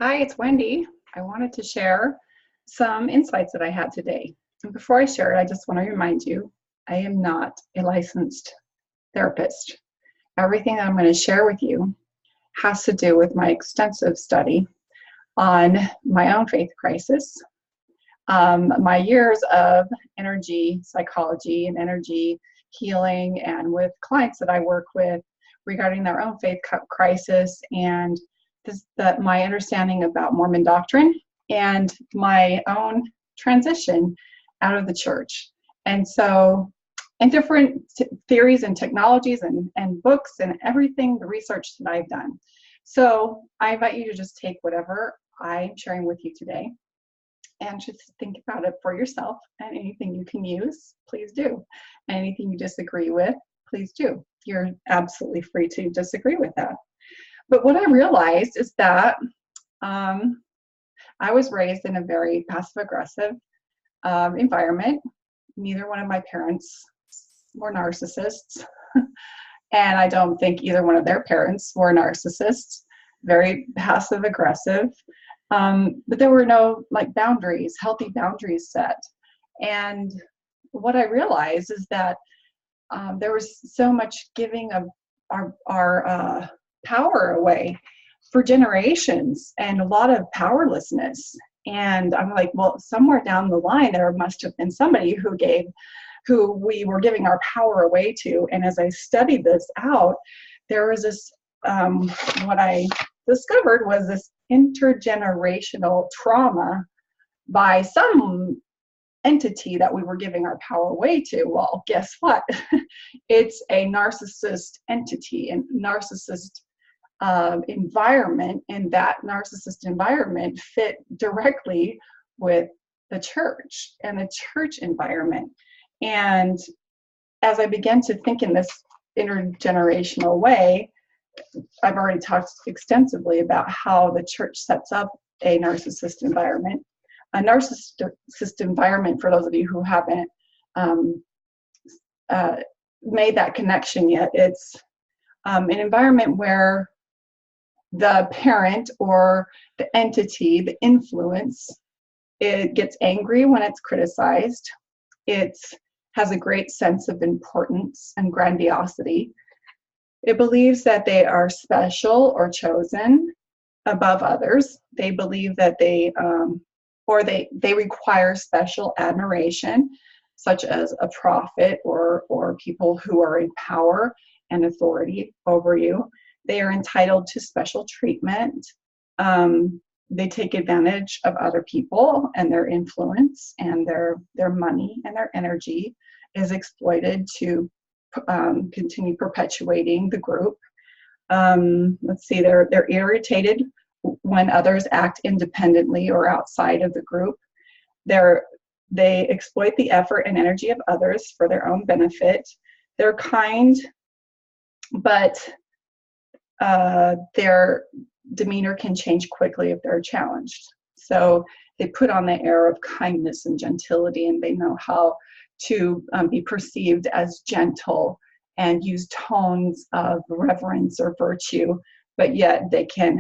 Hi, it's Wendy. I wanted to share some insights that I had today. And before I share it, I just want to remind you, I am not a licensed therapist. Everything that I'm going to share with you has to do with my extensive study on my own faith crisis, my years of energy psychology and energy healing, and with clients that I work with regarding their own faith crisis, and my understanding about Mormon doctrine and my own transition out of the church. And so, and different theories and technologies and books and everything, the research that I've done. So I invite you to just take whatever I'm sharing with you today and just think about it for yourself, and anything you can use, please do. And anything you disagree with, please do. You're absolutely free to disagree with that. But what I realized is that I was raised in a very passive-aggressive environment. Neither one of my parents were narcissists, and I don't think either one of their parents were narcissists. Very passive-aggressive, but there were no boundaries, healthy boundaries set. And what I realized is that there was so much giving of our power away for generations, and a lot of powerlessness. And I'm like, well, somewhere down the line there must have been somebody who we were giving our power away to. And as I studied this out, there was this what I discovered was this intergenerational trauma by some entity that we were giving our power away to. Well, guess what? It's a narcissist entity and narcissist environment, and that narcissist environment fit directly with the church and the church environment. And as I began to think in this intergenerational way, I've already talked extensively about how the church sets up a narcissist environment. A narcissist environment, for those of you who haven't made that connection yet, it's an environment where the parent or the entity, the influence, it gets angry when it's criticized. It has a great sense of importance and grandiosity. It believes that they are special or chosen above others. They believe that they require special admiration, such as a prophet or people who are in power and authority over you. They are entitled to special treatment. They take advantage of other people and their influence, and their money and their energy is exploited to continue perpetuating the group. Let's see, they're irritated when others act independently or outside of the group. They exploit the effort and energy of others for their own benefit. They're kind, but their demeanor can change quickly if they're challenged. So they put on the air of kindness and gentility, and they know how to be perceived as gentle and use tones of reverence or virtue, but yet they can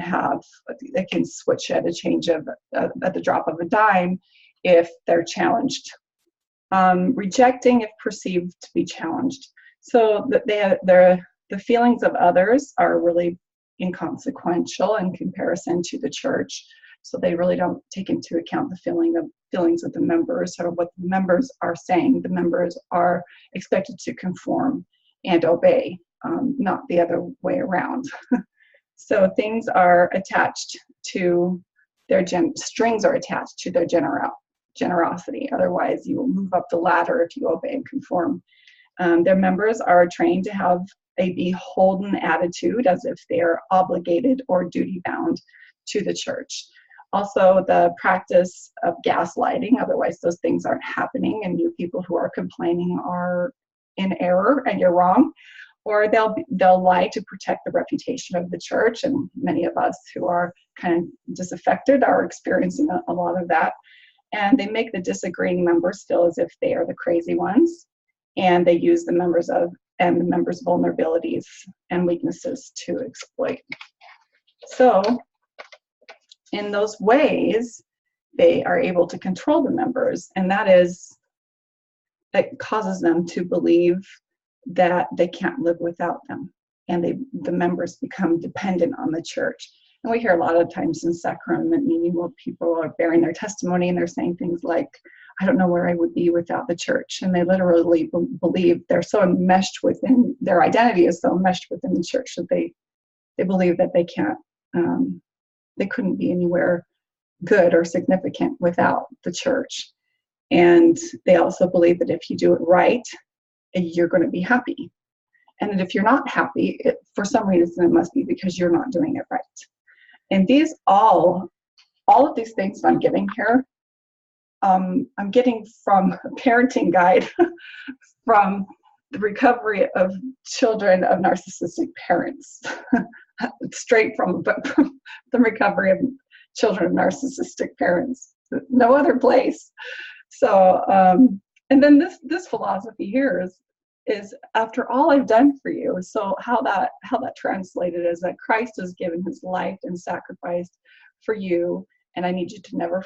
switch at the drop of a dime if they're challenged. Rejecting if perceived to be challenged. So the feelings of others are really inconsequential in comparison to the church. So they really don't take into account the feelings of the members, or what the members are saying. The members are expected to conform and obey, not the other way around. So things are attached to their strings are attached to their generosity. Otherwise, you will move up the ladder if you obey and conform. Their members are trained to have a beholden attitude, as if they are obligated or duty-bound to the church. Also, the practice of gaslighting, otherwise those things aren't happening, and you people who are complaining are in error and you're wrong. Or they'll lie to protect the reputation of the church, and many of us who are kind of disaffected are experiencing a lot of that. And they make the disagreeing members feel as if they are the crazy ones, and they use the members' vulnerabilities and weaknesses to exploit. So in those ways, they are able to control the members, and that causes them to believe that they can't live without them, and the members become dependent on the church. And we hear a lot of times in sacrament meeting where people are bearing their testimony and they're saying things like, I don't know where I would be without the church. And they literally believe they're so enmeshed within, their identity is so enmeshed within the church that they believe that they can't, they couldn't be anywhere good or significant without the church. And they also believe that if you do it right, you're going to be happy. And that if you're not happy, for some reason, it must be because you're not doing it right. And these all of these things I'm giving here, I'm getting from a parenting guide from the recovery of children of narcissistic parents, straight from the recovery of children of narcissistic parents, no other place. So, and then this philosophy here is after all I've done for you. So how that translated is that Christ has given his life and sacrificed for you, and I need you to never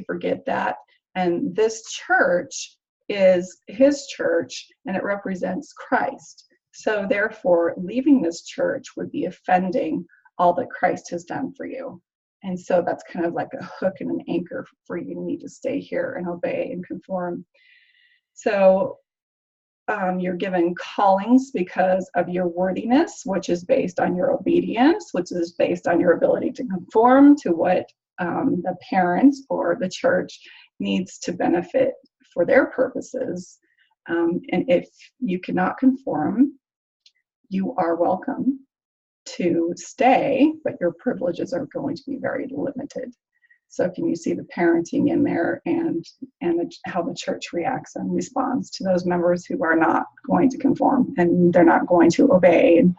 forget that. And this church is his church, and it represents Christ. So therefore, leaving this church would be offending all that Christ has done for you. And so that's kind of like a hook and an anchor for you to need to stay here and obey and conform. So you're given callings because of your worthiness, which is based on your obedience, which is based on your ability to conform to what the parents or the church needs to benefit for their purposes. And if you cannot conform, you are welcome to stay, but your privileges are going to be very limited. So can you see the parenting in there and how the church reacts and responds to those members who are not going to conform and they're not going to obey? And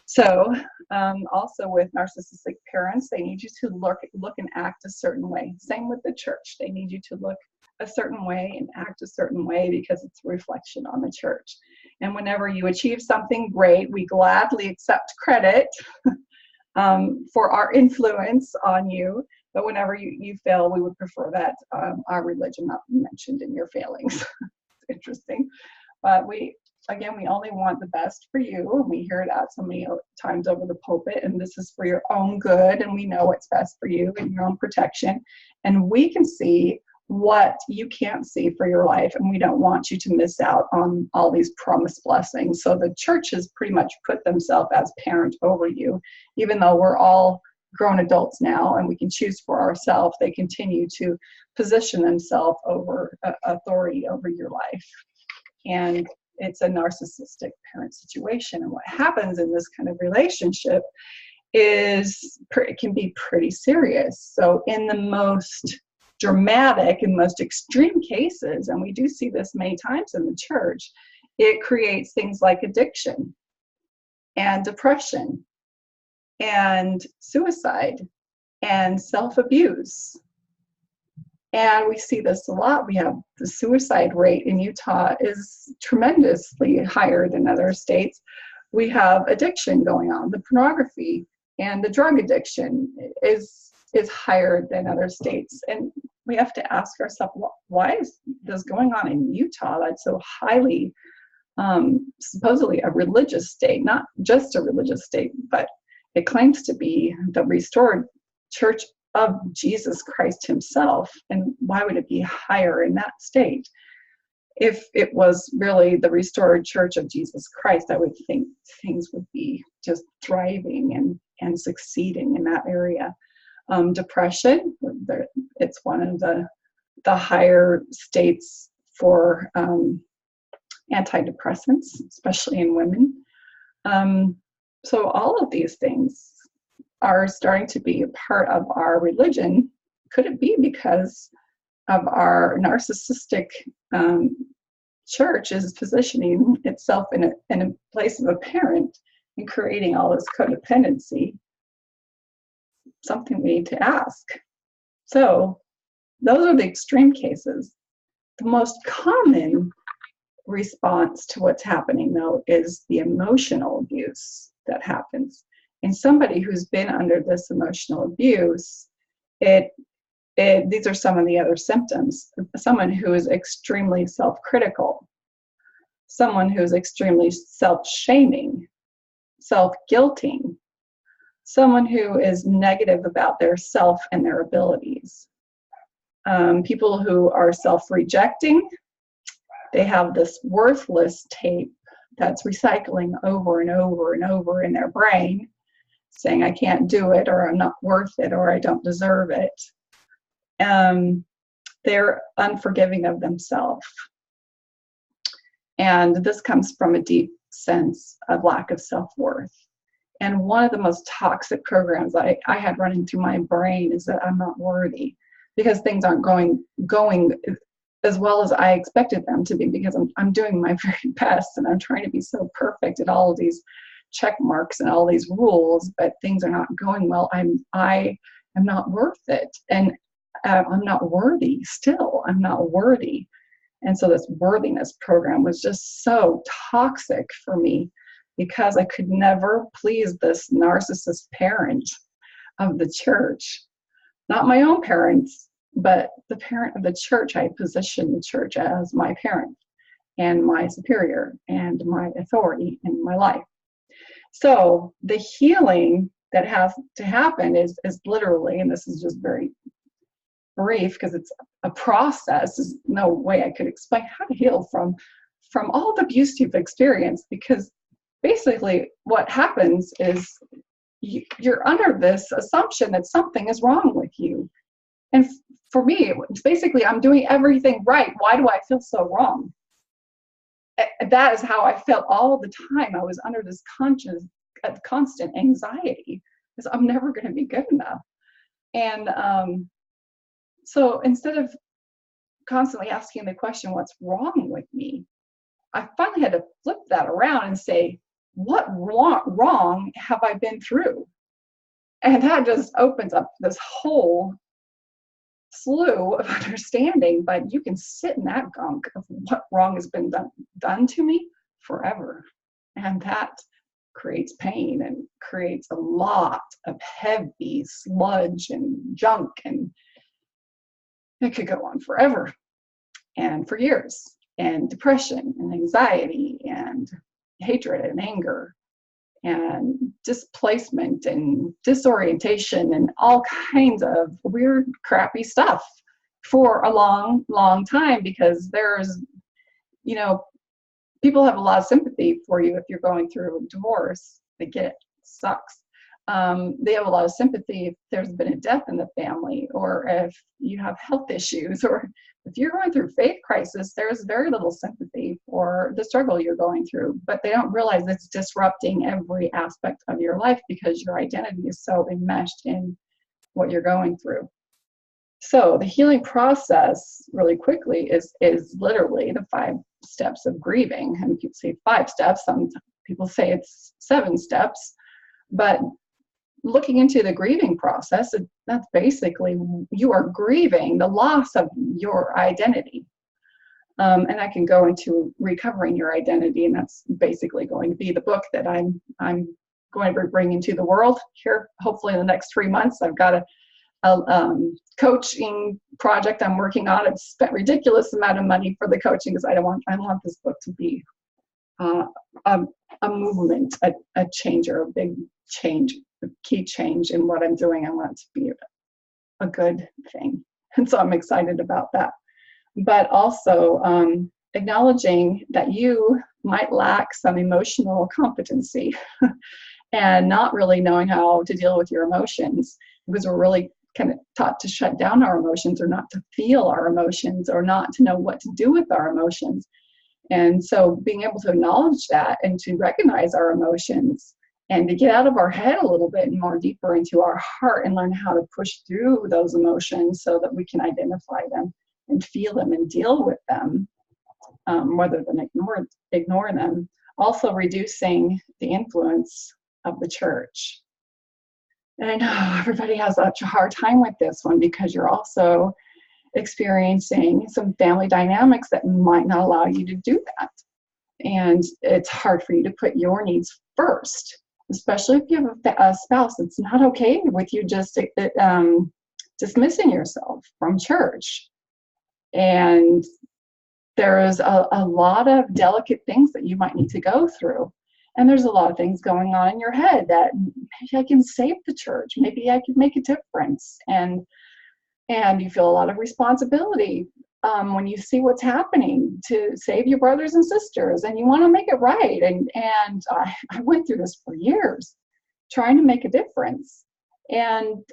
so also with narcissistic parents, they need you to look and act a certain way. Same with the church. They need you to look a certain way and act a certain way because it's a reflection on the church. And whenever you achieve something great, we gladly accept credit for our influence on you. But whenever you fail, we would prefer that our religion not be mentioned in your failings. It's interesting. But we only want the best for you. And we hear it out so many times over the pulpit. And this is for your own good. And we know what's best for you and your own protection. And we can see what you can't see for your life. And we don't want you to miss out on all these promised blessings. So the church has pretty much put themselves as parent over you. Even though we're all grown adults now and we can choose for ourselves, they continue to position themselves over authority over your life. And it's a narcissistic parent situation. And what happens in this kind of relationship is it can be pretty serious. So in the most dramatic and most extreme cases, and we do see this many times in the church, it creates things like addiction and depression and suicide and self-abuse. And we see this a lot. We have the suicide rate in Utah is tremendously higher than other states. We have addiction going on. The pornography and the drug addiction is higher than other states. And we have to ask ourselves, why is this going on in Utah? That's so highly, supposedly a religious state, not just a religious state, but it claims to be the restored church of Jesus Christ himself. And why would it be higher in that state? If it was really the restored church of Jesus Christ, I would think things would be just thriving and succeeding in that area. Depression, it's one of the higher states for antidepressants, especially in women. So all of these things are starting to be a part of our religion. Could it be because of our narcissistic church is positioning itself in a place of a parent and creating all this codependency? Something we need to ask. So those are the extreme cases. The most common response to what's happening, though, is the emotional abuse that happens. In somebody who's been under this emotional abuse, these are some of the other symptoms. Someone who is extremely self-critical, someone who is extremely self-shaming, self-guilting, someone who is negative about their self and their abilities. People who are self-rejecting, they have this worthless tape that's recycling over and over and over in their brain, saying, I can't do it, or I'm not worth it, or I don't deserve it. They're unforgiving of themselves. And this comes from a deep sense of lack of self-worth. And one of the most toxic programs I had running through my brain is that I'm not worthy, because things aren't going as well as I expected them to be, because I'm doing my very best and I'm trying to be so perfect at all of these check marks and all these rules, but things are not going well. I am not worth it, and I'm not worthy still. I'm not worthy. And so this worthiness program was just so toxic for me, because I could never please this narcissist parent of the church. Not my own parents, but the parent of the church. I positioned the church as my parent and my superior and my authority in my life. So the healing that has to happen is literally, and this is just very brief because it's a process, there's no way I could explain how to heal from all the abuse you've experienced, because basically what happens is you're under this assumption that something is wrong with you. And for me, it's basically, I'm doing everything right. Why do I feel so wrong? That is how I felt all the time. I was under this constant anxiety, because I'm never going to be good enough. And so instead of constantly asking the question, what's wrong with me? I finally had to flip that around and say, what wrong have I been through? And that just opens up this whole slew of understanding. But you can sit in that gunk of what wrong has been done to me forever. And that creates pain and creates a lot of heavy sludge and junk, and it could go on forever and for years, and depression and anxiety and hatred and anger and displacement and disorientation and all kinds of weird, crappy stuff for a long, long time, because there's, people have a lot of sympathy for you if you're going through a divorce. They get it. It sucks. They have a lot of sympathy if there's been a death in the family, or if you have health issues, or if you're going through faith crisis. There's very little sympathy for the struggle you're going through, but they don't realize it's disrupting every aspect of your life, because your identity is so enmeshed in what you're going through. So the healing process, really quickly, is literally the 5 steps of grieving. And people say 5 steps, some people say it's 7 steps, but looking into the grieving process, that's basically, you are grieving the loss of your identity. And I can go into recovering your identity, and that's basically going to be the book that I'm going to bring into the world here, hopefully in the next 3 months. I've got a coaching project I'm working on. I've spent ridiculous amount of money for the coaching, because I want this book to be a movement, a changer, a big change, a key change in what I'm doing. I want it to be a good thing. And so I'm excited about that. But also acknowledging that you might lack some emotional competency and not really knowing how to deal with your emotions, because we're really kind of taught to shut down our emotions, or not to feel our emotions, or not to know what to do with our emotions. And so being able to acknowledge that and to recognize our emotions, and to get out of our head a little bit and more deeper into our heart, and learn how to push through those emotions so that we can identify them and feel them and deal with them, rather than ignore them. Also reducing the influence of the church. And I know everybody has such a hard time with this one, because you're also experiencing some family dynamics that might not allow you to do that. And it's hard for you to put your needs first. especially if you have a spouse. It's not okay with you just dismissing yourself from church. And there is a lot of delicate things that you might need to go through. And there's a lot of things going on in your head that maybe I can save the church. Maybe I could make a difference. And you feel a lot of responsibility when you see what's happening to save your brothers and sisters, and you want to make it right. And I went through this for years, trying to make a difference. And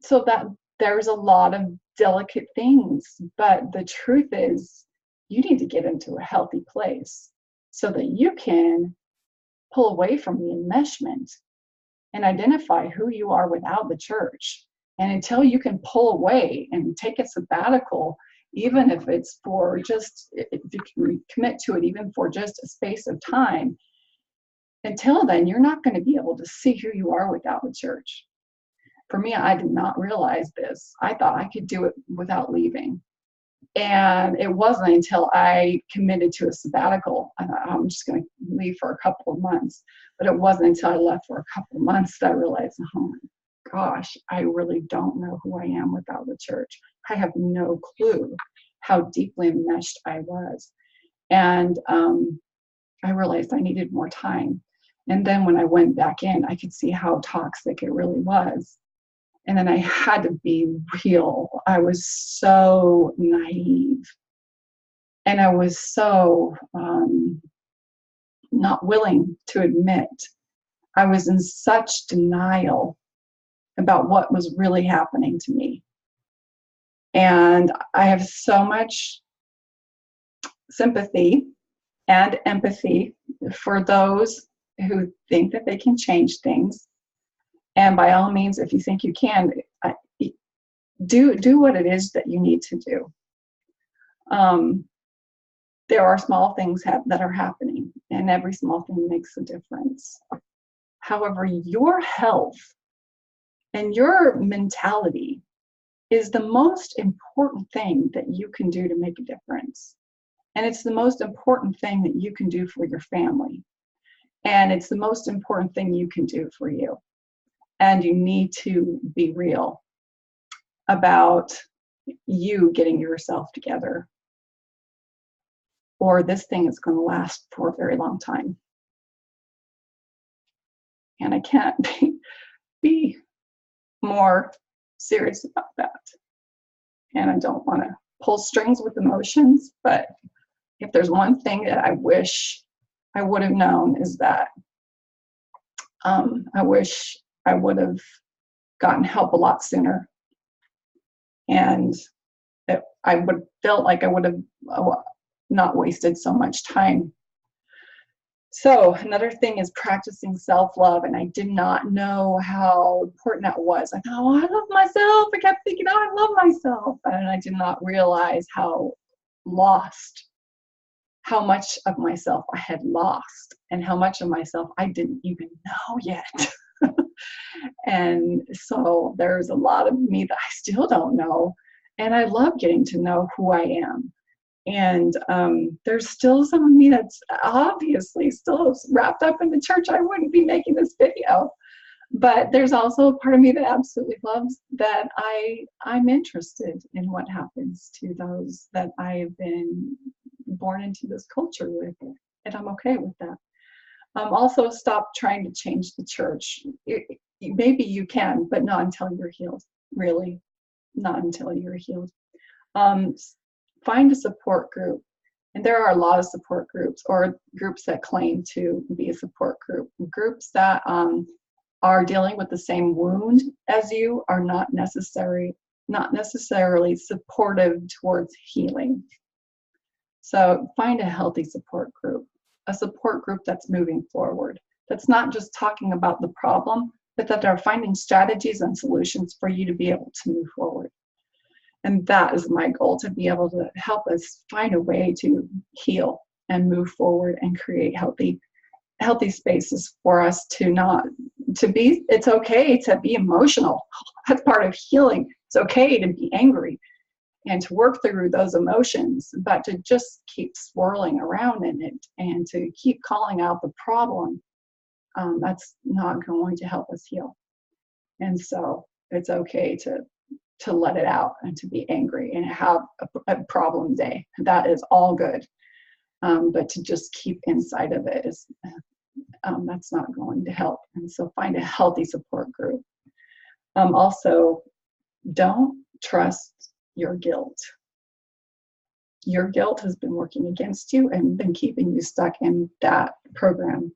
so that there's a lot of delicate things, but the truth is you need to get into a healthy place so that you can pull away from the enmeshment and identify who you are without the church. And until you can pull away and take a sabbatical, even if it's for just, if you can commit to it, even for just a space of time, until then, you're not going to be able to see who you are without the church. For me, I did not realize this. I thought I could do it without leaving. And it wasn't until I committed to a sabbatical. I thought, I'm just going to leave for a couple of months. But it wasn't until I left for a couple of months that I realized, oh my gosh, I really don't know who I am without the church. I have no clue how deeply enmeshed I was. And I realized I needed more time. And then when I went back in, I could see how toxic it really was. And then I had to be real. I was so naive. And I was so not willing to admit. I was in such denial about what was really happening to me. And I have so much sympathy and empathy for those who think that they can change things. And by all means, if you think you can, do what it is that you need to do. There are small things that are happening, and every small thing makes a difference. However, your health and your mentality is the most important thing that you can do to make a difference. And it's the most important thing that you can do for your family. And it's the most important thing you can do for you. And you need to be real about you getting yourself together, or this thing is going to last for a very long time. And I can't be more serious about that. And I don't want to pull strings with emotions, but if there's one thing that I wish I would have known is that I wish I would have gotten help a lot sooner. And I would felt like I would have not wasted so much time. So another thing is practicing self-love. And I did not know how important that was. I thought, oh, I love myself. I kept thinking, oh, I love myself. And I did not realize how much of myself I had lost, and how much of myself I didn't even know yet. And so there's a lot of me that I still don't know. And I love getting to know who I am. And there's still some of me that's obviously still wrapped up in the church. I wouldn't be making this video. But there's also a part of me that absolutely loves that I'm interested in what happens to those that I've been born into this culture with. And I'm okay with that. Also, stop trying to change the church. Maybe you can, but not until you're healed. Really, not until you're healed. Find a support group. And there are a lot of support groups, or groups that claim to be a support group. Groups that are dealing with the same wound as you are not necessarily supportive towards healing. So find a healthy support group, a support group that's moving forward, that's not just talking about the problem, but that are finding strategies and solutions for you to be able to move forward. And that is my goal, to be able to help us find a way to heal and move forward and create healthy spaces for us to be. It's okay to be emotional. That's part of healing. It's okay to be angry and to work through those emotions, but to just keep swirling around in it and to keep calling out the problem that's not going to help us heal. And so it's okay to let it out and to be angry and have a problem day. That is all good. But to just keep inside of it is, that's not going to help. And so find a healthy support group. Also, don't trust your guilt. Your guilt has been working against you and been keeping you stuck in that program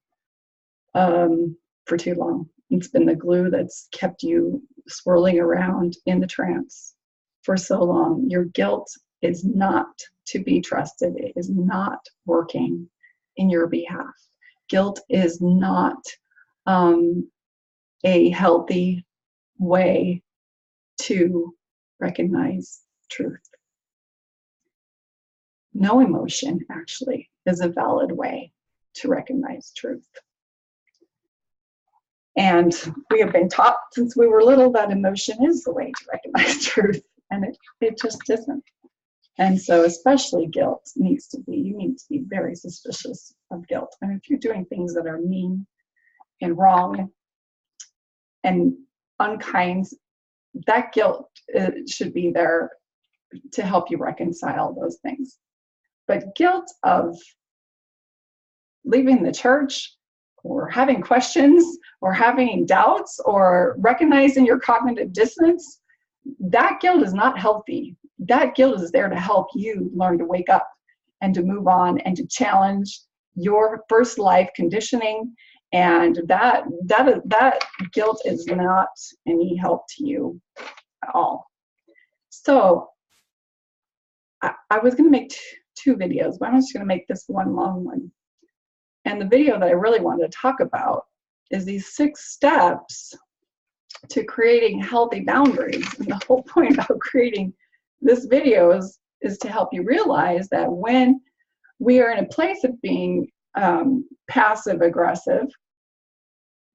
for too long. It's been the glue that's kept you swirling around in the trance for so long. Your guilt is not to be trusted. It is not working in your behalf. Guilt is not a healthy way to recognize truth. No emotion, actually, is a valid way to recognize truth. And we have been taught since we were little that emotion is the way to recognize truth, and it just isn't. And so especially guilt you need to be very suspicious of guilt. And if you're doing things that are mean and wrong and unkind, that guilt should be there to help you reconcile those things. But guilt of leaving the church, or having questions, or having doubts, or recognizing your cognitive dissonance, that guilt is not healthy. That guilt is there to help you learn to wake up and to move on and to challenge your first life conditioning. And that guilt is not any help to you at all. So I was going to make two videos, but I'm just going to make this one long one. And the video that I really wanted to talk about is these 6 steps to creating healthy boundaries. And the whole point about creating this video is to help you realize that when we are in a place of being passive aggressive,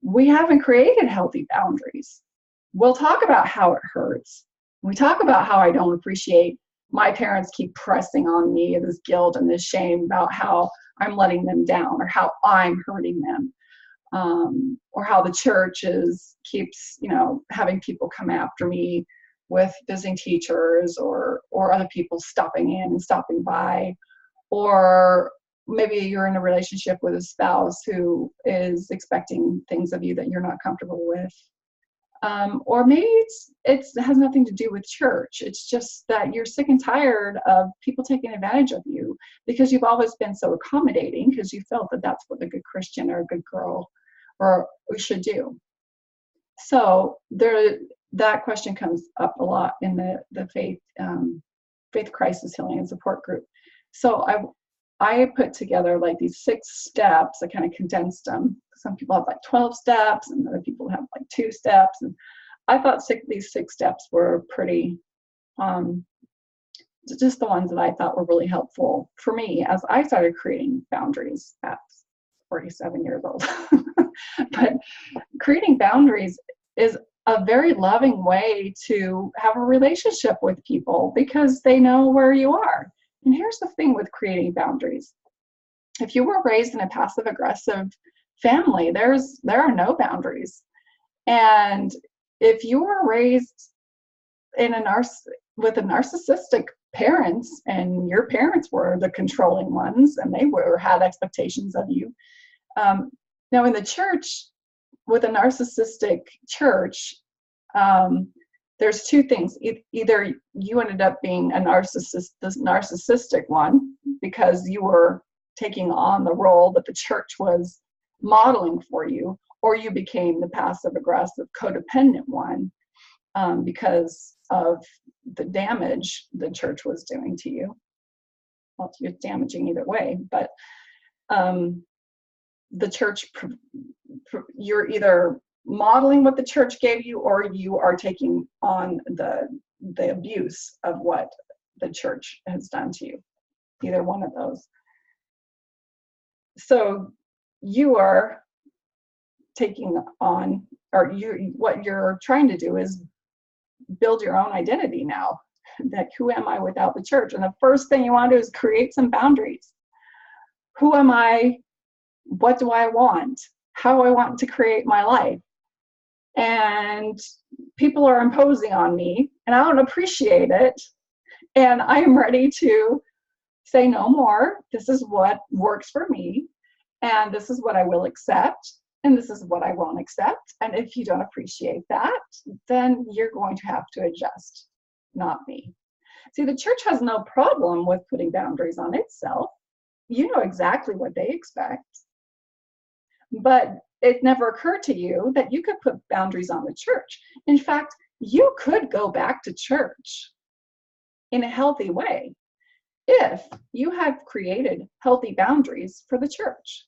we haven't created healthy boundaries. We'll talk about how it hurts. We talk about how I don't appreciate my parents keep pressing on me this guilt and this shame about how I'm letting them down, or how I'm hurting them, or how the church keeps having people come after me with visiting teachers, or other people stopping in and stopping by, or maybe you're in a relationship with a spouse who is expecting things of you that you're not comfortable with. Or maybe it has nothing to do with church. It's just that you're sick and tired of people taking advantage of you because you've always been so accommodating, because you felt that that's what a good Christian or a good girl or we should do. So that question comes up a lot in the faith crisis healing and support group. So I put together like these 6 steps. I kind of condensed them. Some people have like 12 steps, and other people have like 2 steps. And I thought these 6 steps were pretty, just the ones that I thought were really helpful for me as I started creating boundaries at 47 years old. But creating boundaries is a very loving way to have a relationship with people, because they know where you are. And here's the thing with creating boundaries. If you were raised in a passive-aggressive family, there are no boundaries. And if you were raised in with a narcissistic parents, and your parents were the controlling ones, and they had expectations of you. Now in the church, with a narcissistic church, there's 2 things. Either you ended up being this narcissistic one because you were taking on the role that the church was modeling for you, or you became the passive-aggressive codependent one because of the damage the church was doing to you. Well, it's damaging either way, but the church, you're either modeling what the church gave you, or you are taking on the abuse of what the church has done to you. Either one of those. So you are taking on, or what you're trying to do is build your own identity now. That who am I without the church? And the first thing you want to do is create some boundaries. Who am I? What do I want? how I want to create my life. And people are imposing on me, and I don't appreciate it. And I am ready to say no more. This is what works for me, and this is what I will accept, and this is what I won't accept. And if you don't appreciate that, then you're going to have to adjust, not me. See, the church has no problem with putting boundaries on itself. You know exactly what they expect. But it never occurred to you that you could put boundaries on the church. In fact, you could go back to church in a healthy way if you have created healthy boundaries for the church.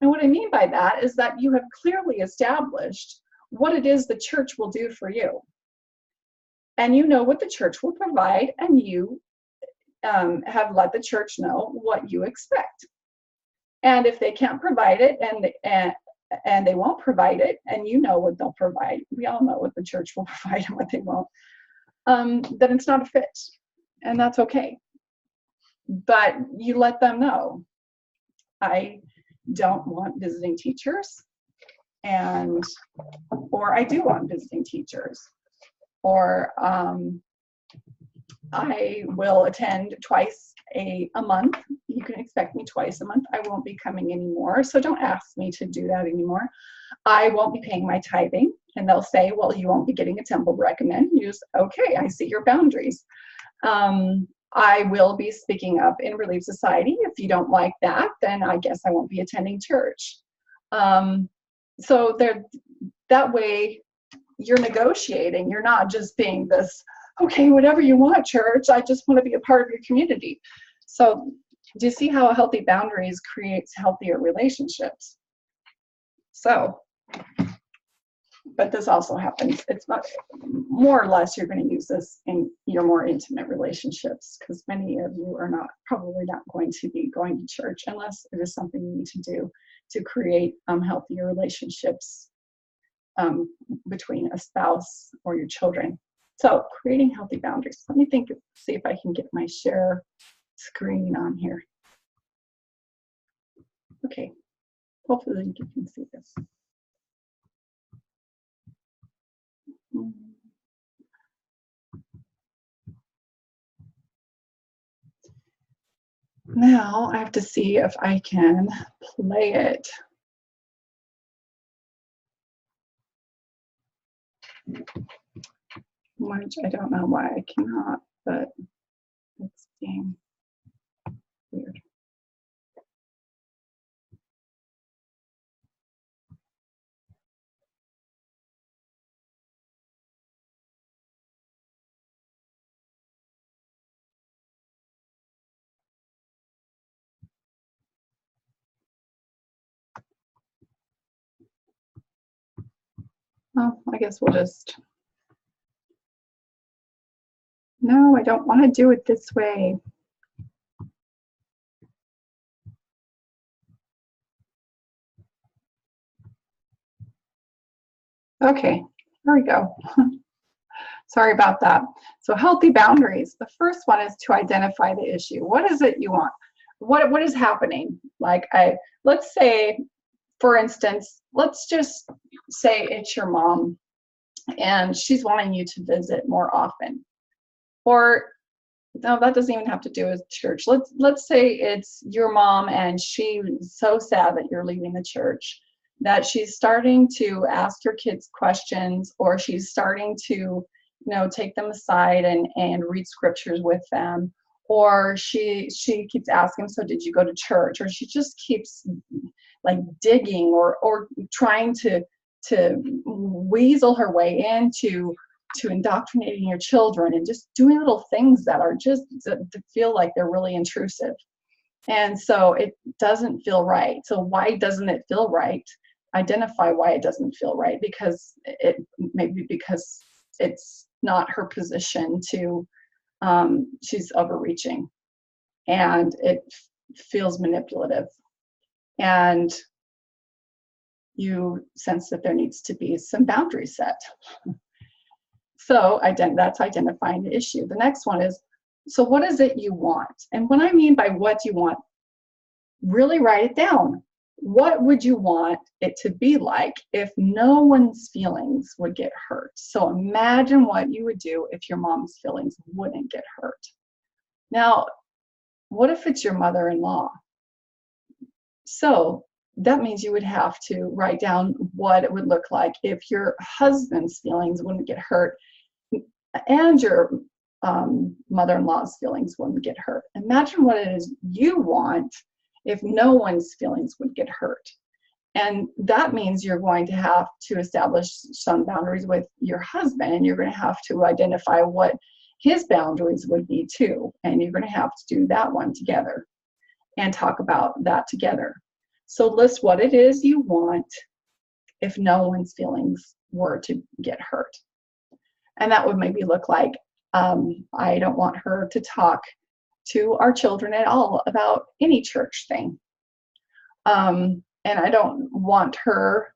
And what I mean by that is that you have clearly established what it is the church will do for you. And you know what the church will provide, and you have let the church know what you expect. And if they can't provide it, and they won't provide it, and you know what they'll provide, we all know what the church will provide and what they won't, then it's not a fit, and that's okay. But you let them know, I don't want visiting teachers, or I do want visiting teachers, or I will attend twice a month. You can expect me twice a month. I won't be coming anymore, so don't ask me to do that anymore. I won't be paying my tithing. And they'll say, well, you won't be getting a temple recommend. You just, okay, I see your boundaries. I will be speaking up in Relief Society. If you don't like that, then I guess I won't be attending church. So that way you're negotiating. You're not just being this, okay, whatever you want, church, I just want to be a part of your community. So do you see how healthy boundaries creates healthier relationships? So, but this also happens, it's not, more or less you're going to use this in your more intimate relationships, because many of you are probably not going to be going to church unless it is something you need to do to create healthier relationships between a spouse or your children. So creating healthy boundaries. Let me see if I can get my share screen on here. Okay, hopefully you can see this. Now I have to see if I can play it. Which I don't know why I cannot, but it's being weird. Well, I guess we'll just, no, I don't want to do it this way. Okay, there we go. Sorry about that. So healthy boundaries. The first one is to identify the issue. What is it you want? What is happening? Like let's say, for instance, let's just say it's your mom and she's wanting you to visit more often. Or no, that doesn't even have to do with church. Let's say it's your mom and she's so sad that you're leaving the church that she's starting to ask your kids questions, or she's starting to take them aside and read scriptures with them, or she keeps asking, so did you go to church? Or she just keeps like digging or trying to weasel her way into indoctrinating your children and just doing little things that are just to feel like they're really intrusive. And so it doesn't feel right. So why doesn't it feel right? Identify why it doesn't feel right, because maybe because it's not her position to, she's overreaching and it feels manipulative, and you sense that there needs to be some boundaries set. So that's identifying the issue. The next one is, so what is it you want? And what I mean by what you want, really write it down. what would you want it to be like if no one's feelings would get hurt? So imagine what you would do if your mom's feelings wouldn't get hurt. Now, what if it's your mother-in-law? So that means you would have to write down what it would look like if your husband's feelings wouldn't get hurt and your mother-in-law's feelings wouldn't get hurt. Imagine what it is you want if no one's feelings would get hurt. And that means you're going to have to establish some boundaries with your husband, and you're going to have to identify what his boundaries would be too. And you're going to have to do that one together and talk about that together. So list what it is you want if no one's feelings were to get hurt. And that would maybe look like, I don't want her to talk to our children at all about any church thing. And I don't want her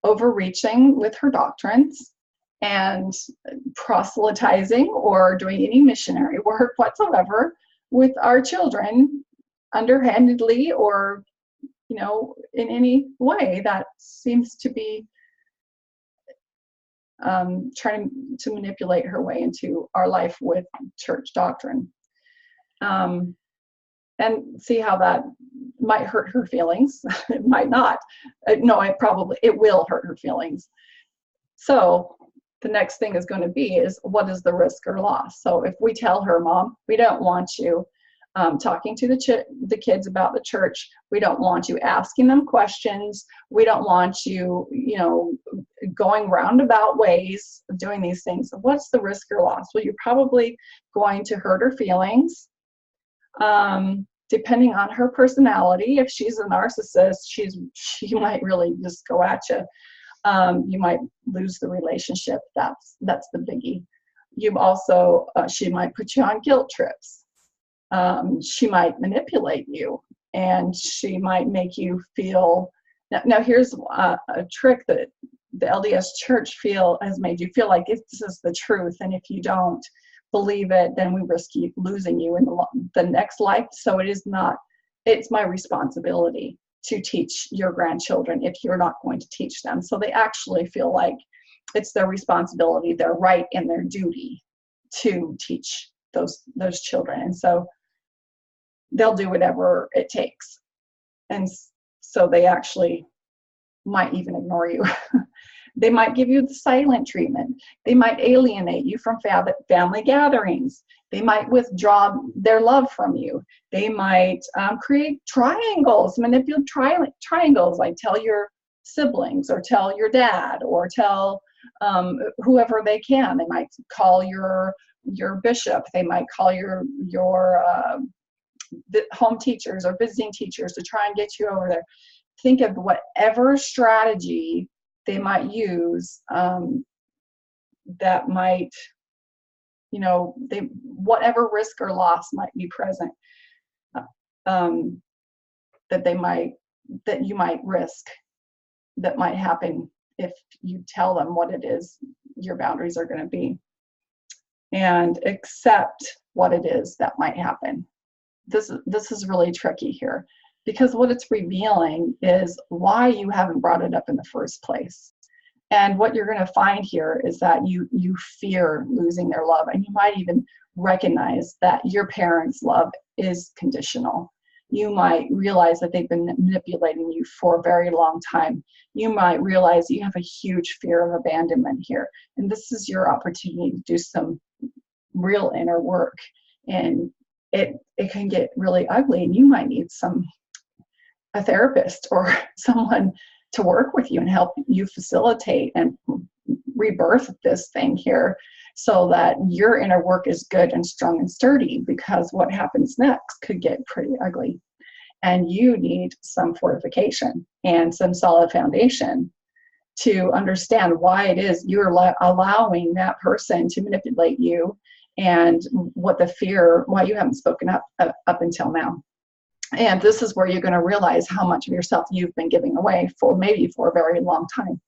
overreaching with her doctrines and proselytizing or doing any missionary work whatsoever with our children underhandedly or, in any way that seems to be trying to manipulate her way into our life with church doctrine. And see how that might hurt her feelings. It might not. No, it will hurt her feelings. So the next thing is going to be is, what is the risk or loss? So if we tell her, Mom, we don't want you talking to the kids about the church. We don't want you asking them questions. We don't want you, going roundabout ways of doing these things. What's the risk or loss? Well, you're probably going to hurt her feelings. Depending on her personality, if she's a narcissist, she might really just go at you. You might lose the relationship. That's the biggie. You also, she might put you on guilt trips. She might manipulate you, and she might make you feel. Now here's a trick that the LDS Church has made you feel like this is the truth, and if you don't believe it, then we risk losing you in the next life. So it's my responsibility to teach your grandchildren if you're not going to teach them. So they actually feel like it's their responsibility, their right, and their duty to teach those children. And so they'll do whatever it takes. And so they actually might even ignore you. They might give you the silent treatment. They might alienate you from family gatherings. They might withdraw their love from you. They might create triangles, manipulate triangles, like tell your siblings or tell your dad or tell whoever they can. They might call your bishop. They might call your home teachers or visiting teachers to try and get you over there. Think of whatever strategy they might use that might, whatever risk or loss might be present, that you might risk, that might happen if you tell them what it is your boundaries are going to be, and accept what it is that might happen. This is really tricky here, because what it's revealing is why you haven't brought it up in the first place. And what you're going to find here is that you fear losing their love, and you might even recognize that your parents' love is conditional. You might realize that they've been manipulating you for a very long time. You might realize you have a huge fear of abandonment here. And this is your opportunity to do some real inner work. And it can get really ugly, and you might need a therapist or someone to work with you and help you facilitate and rebirth this thing here, so that your inner work is good and strong and sturdy, because what happens next could get pretty ugly. And you need some fortification and some solid foundation to understand why it is you're allowing that person to manipulate you, and why you haven't spoken up until now. And this is where you're going to realize how much of yourself you've been giving away for a very long time.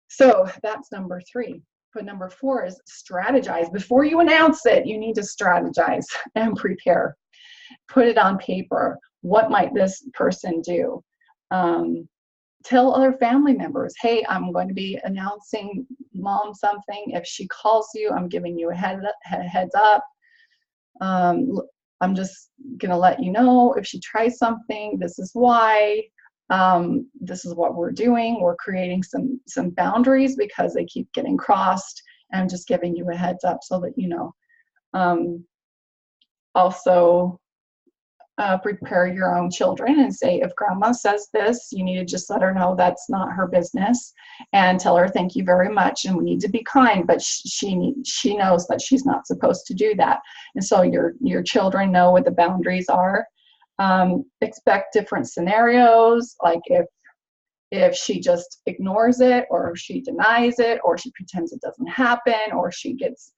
So that's number 3. But number 4 is strategize. Before you announce it, you need to strategize and prepare. Put it on paper. What might this person do? Tell other family members, hey, I'm going to be announcing mom something. If she calls you, I'm giving you a heads up. I'm just going to let you know if she tries something, this is why. This is what we're doing. We're creating some boundaries because they keep getting crossed. And I'm just giving you a heads up so that you know. Also, prepare your own children and say, if grandma says this, you need to just let her know that's not her business, and tell her thank you very much, and we need to be kind, but she knows that she's not supposed to do that. And so your children know what the boundaries are. Expect different scenarios, like if she just ignores it, or if she denies it, or she pretends it doesn't happen, or she gets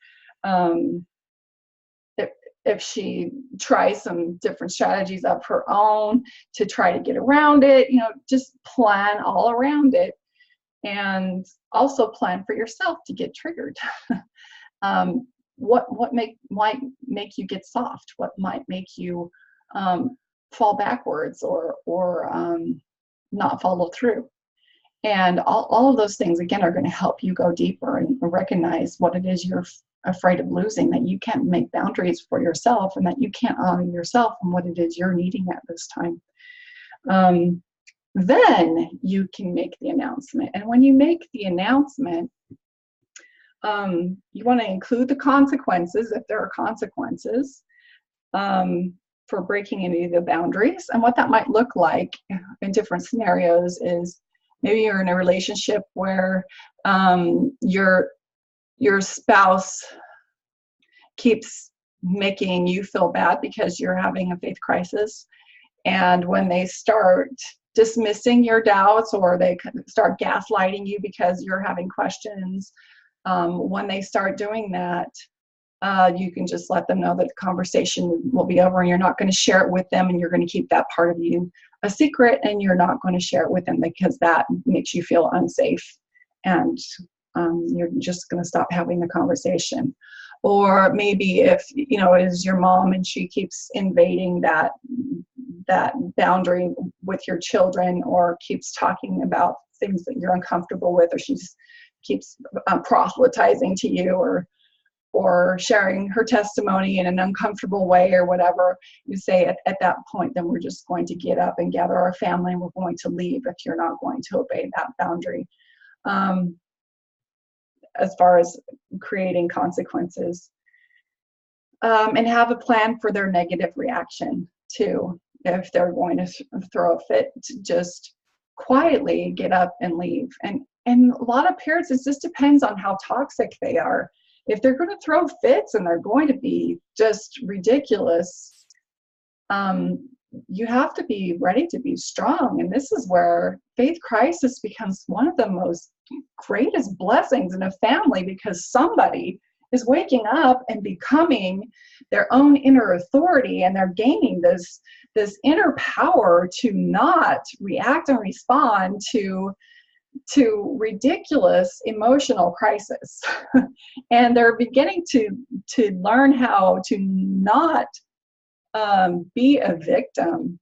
if she tries some different strategies of her own to try to get around it, just plan all around it. And also plan for yourself to get triggered. What might make you get soft? What might make you fall backwards or not follow through? And all of those things, again, are going to help you go deeper and recognize what it is you're afraid of losing, that you can't make boundaries for yourself, and that you can't honor yourself and what it is you're needing at this time. Then you can make the announcement. And when you make the announcement, you want to include the consequences, if there are consequences, for breaking any of the boundaries. And what that might look like in different scenarios is maybe you're in a relationship where your spouse keeps making you feel bad because you're having a faith crisis. And when they start dismissing your doubts, or they start gaslighting you because you're having questions, when they start doing that, you can just let them know that the conversation will be over, and you're not going to share it with them, and you're going to keep that part of you a secret, and you're not going to share it with them because that makes you feel unsafe, and you're just going to stop having the conversation. Or maybe if it is your mom and she keeps invading that boundary with your children, or keeps talking about things that you're uncomfortable with, or she just keeps proselytizing to you, or sharing her testimony in an uncomfortable way or whatever, you say at that point, then we're just going to get up and gather our family, and we're going to leave if you're not going to obey that boundary. As far as creating consequences, and have a plan for their negative reaction too. If they're going to throw a fit, to just quietly get up and leave. And a lot of parents, it just depends on how toxic they are. If they're going to throw fits and they're going to be just ridiculous, you have to be ready to be strong. And this is where faith crisis becomes one of the most greatest blessings in a family, because somebody is waking up and becoming their own inner authority, and they're gaining this inner power to not react and respond to ridiculous emotional crisis. And they're beginning to learn how to not be a victim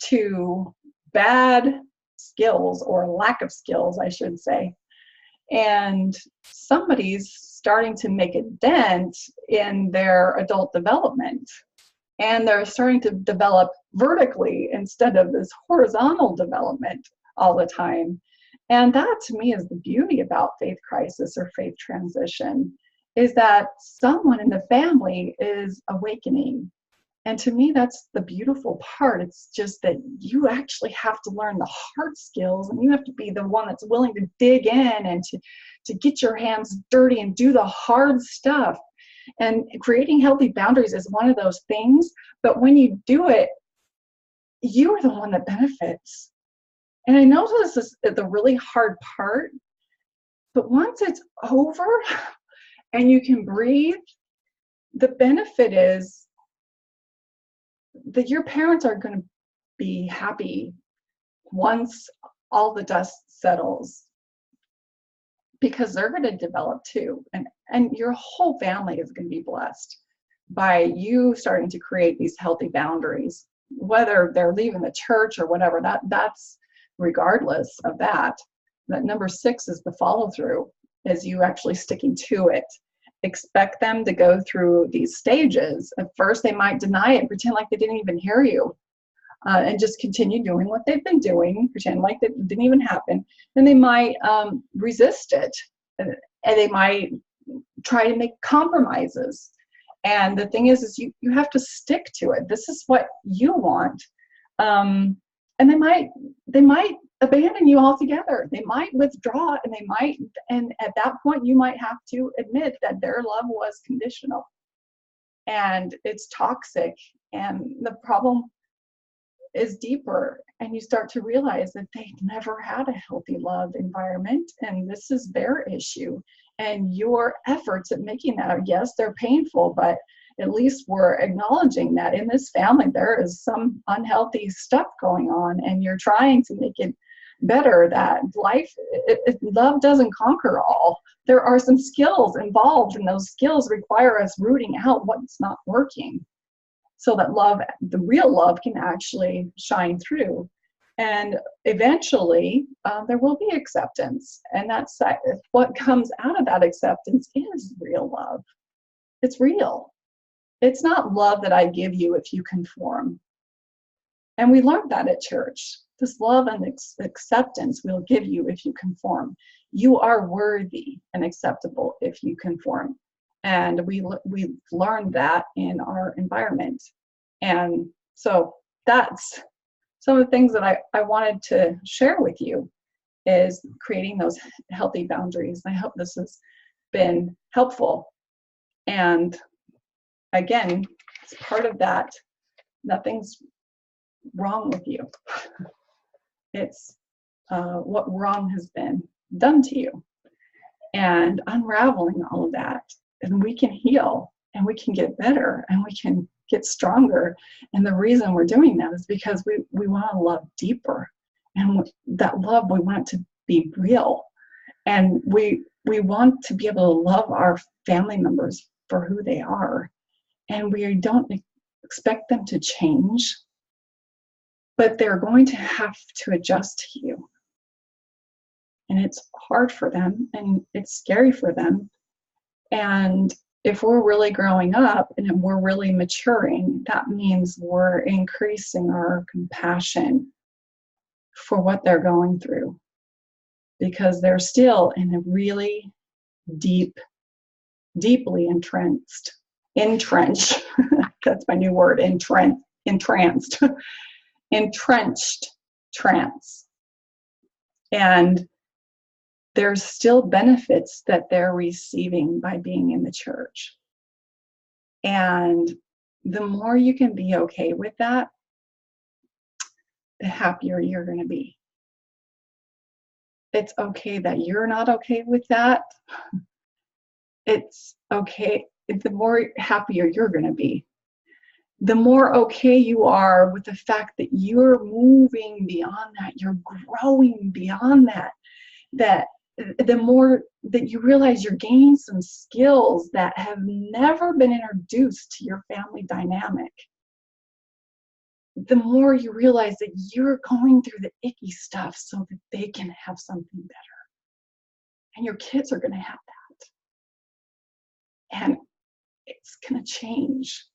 to bad skills, or lack of skills, I should say. And somebody's starting to make a dent in their adult development, and they're starting to develop vertically instead of this horizontal development all the time. And that, to me, is the beauty about faith crisis or faith transition, is that someone in the family is awakening. And to me, that's the beautiful part. It's just that you actually have to learn the hard skills, and you have to be the one that's willing to dig in and to get your hands dirty and do the hard stuff. And creating healthy boundaries is one of those things. But when you do it, you are the one that benefits. And I know this is the really hard part, but once it's over and you can breathe, the benefit is that your parents are going to be happy once all the dust settles, because they're going to develop too. And your whole family is going to be blessed by you starting to create these healthy boundaries, whether they're leaving the church or whatever. That's regardless of that. That number 6 is the follow through, is you actually sticking to it. Expect them to go through these stages. At first, they might deny it, pretend like they didn't even hear you, and just continue doing what they've been doing, pretend like that didn't even happen. Then they might resist it, and they might try to make compromises. And the thing is you have to stick to it. This is what you want. And they might abandon you altogether. They might withdraw, and at that point you might have to admit that their love was conditional and it's toxic, and the problem is deeper, and you start to realize that they never had a healthy love environment, and this is their issue. And your efforts at making that, yes, they're painful, but at least we're acknowledging that in this family there is some unhealthy stuff going on, and you're trying to make it better. That love doesn't conquer all. There are some skills involved, and those skills require us rooting out what's not working, so that love, the real love, can actually shine through. And eventually there will be acceptance, and that's what comes out of that acceptance is real love. It's real. It's not love that I give you if you conform. And we learned that at church. This love and acceptance we'll give you if you conform. You are worthy and acceptable if you conform. And we learned that in our environment. And so that's some of the things that I wanted to share with you, is creating those healthy boundaries. I hope this has been helpful. And again, it's part of that. Nothing's wrong with you. It's what wrong has been done to you, and unraveling all of that. And we can heal, and we can get better, and we can get stronger. And the reason we're doing that is because we want to love deeper, and that love, we want it to be real, and we want to be able to love our family members for who they are, and we don't expect them to change, but they're going to have to adjust to you, and it's hard for them, and it's scary for them. And if we're really growing up and we're really maturing, that means we're increasing our compassion for what they're going through, because they're still in a really deeply entrenched, that's my new word, entrenched trance. And there's still benefits that they're receiving by being in the church. And the more you can be okay with that, the happier you're going to be. It's okay that you're not okay with that. It's okay. The more happier you're going to be, the more okay you are with the fact that you're moving beyond that, you're growing beyond that the more that you realize you're gaining some skills that have never been introduced to your family dynamic, the more you realize that you're going through the icky stuff so that they can have something better. And your kids are going to have that. And it's going to change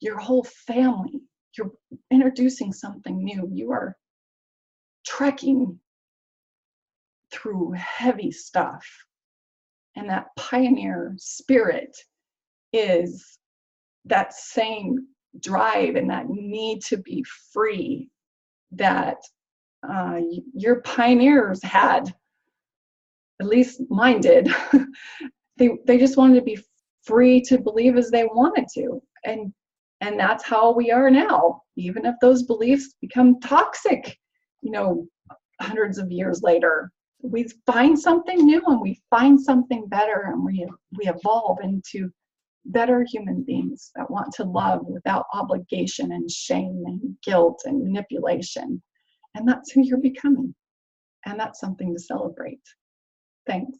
your whole family. You're introducing something new. You are trekking through heavy stuff. And that pioneer spirit is that same drive and that need to be free that your pioneers had, at least mine did. They just wanted to be free to believe as they wanted to. And that's how we are now, even if those beliefs become toxic, hundreds of years later. We find something new and we find something better, and we evolve into better human beings that want to love without obligation and shame and guilt and manipulation. And that's who you're becoming. And that's something to celebrate. Thanks.